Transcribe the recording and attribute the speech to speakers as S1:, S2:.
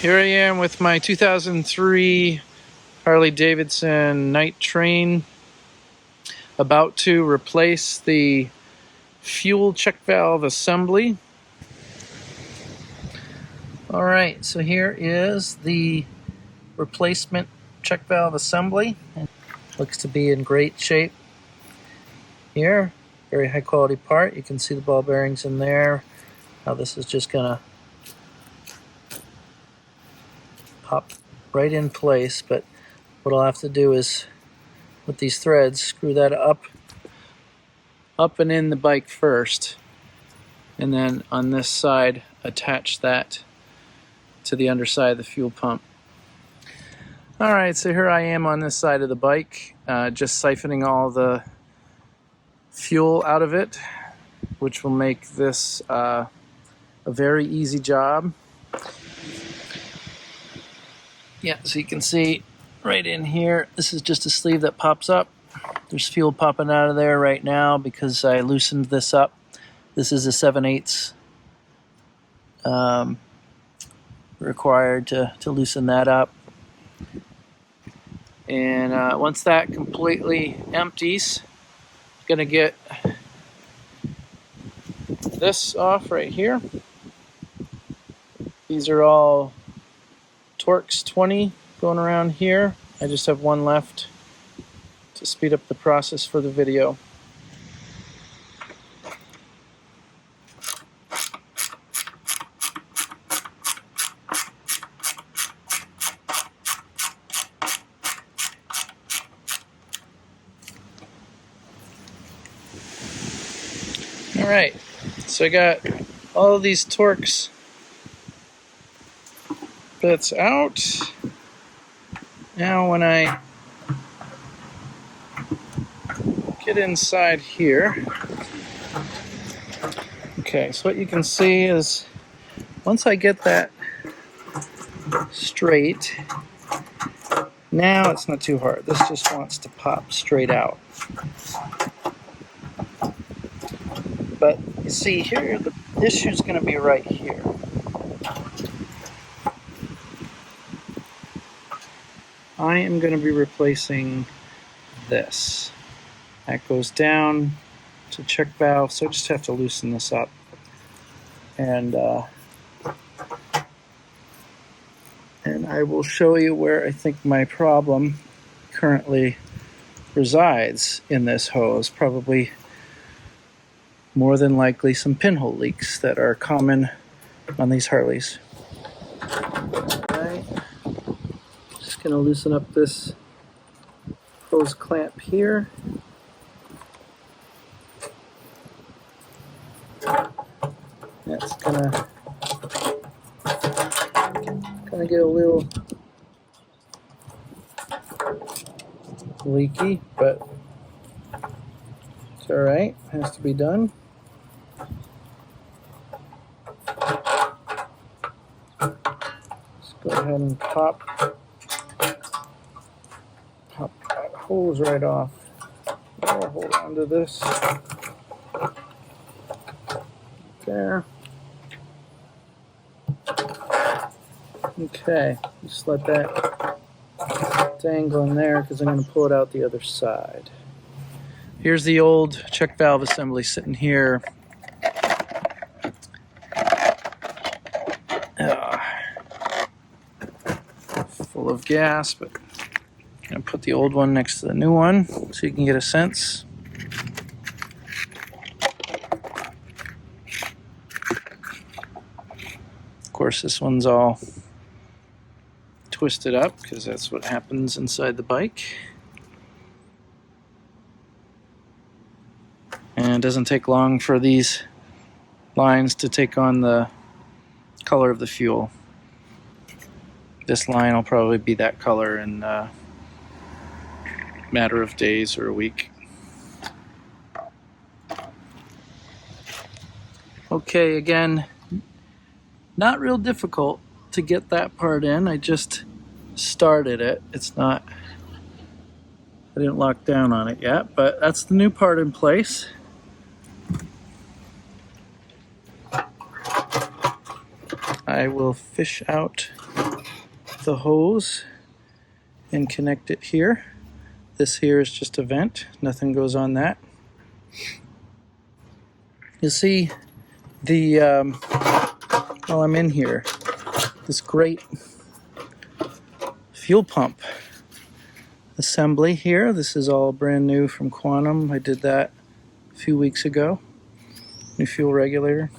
S1: Here I am with my 2003 Harley-Davidson night train, about to replace the fuel check valve assembly. Alright, so here is the replacement check valve assembly. It looks to be in great shape here. Very high quality part. You can see the ball bearings in there. Now this is just gonna pop right in place, but what I'll have to do is, with these threads, screw that up and in the bike first, and then on this side attach that to the underside of the fuel pump. Alright, so here I am on this side of the bike, just siphoning all the fuel out of it, which will make this a very easy job. Yeah, so you can see right in here, this is just a sleeve that pops up. There's fuel popping out of there right now because I loosened this up. This is a 7/8 required to loosen that up. And once that completely empties, I'm gonna get this off right here. These are all Torx 20 going around here. I just have one left to speed up the process for the video. Alright, so I got all of these Torx bits out. Now when I get inside here, okay, so what you can see is once I get that straight, now it's not too hard. This just wants to pop straight out. But you see here, the issue is going to be right here. I am going to be replacing this. That goes down to check valve, so I just have to loosen this up. And I will show you where I think my problem currently resides in this hose. Probably more than likely some pinhole leaks that are common on these Harleys. Alright, just going to loosen up this hose clamp here. That's gonna get a little leaky, but it's alright, has to be done. Let's go ahead and pop that hose right off. I'll hold on to this. There. Okay, just let that dangle in there because I'm going to pull it out the other side. Here's the old check valve assembly sitting here. Full of gas, but I'm going to put the old one next to the new one so you can get a sense. Of course, this one's all twisted up because that's what happens inside the bike. And it doesn't take long for these lines to take on the color of the fuel. This line will probably be that color in a matter of days or a week. Okay, again, not real difficult to get that part in. I just started it. It's not, I didn't lock down on it yet, but that's the new part in place. I will fish out the hose and connect it here. This here is just a vent, nothing goes on that. You see the, while I'm in here, this great fuel pump assembly here. This is all brand new from Quantum. I did that a few weeks ago. New fuel regulator.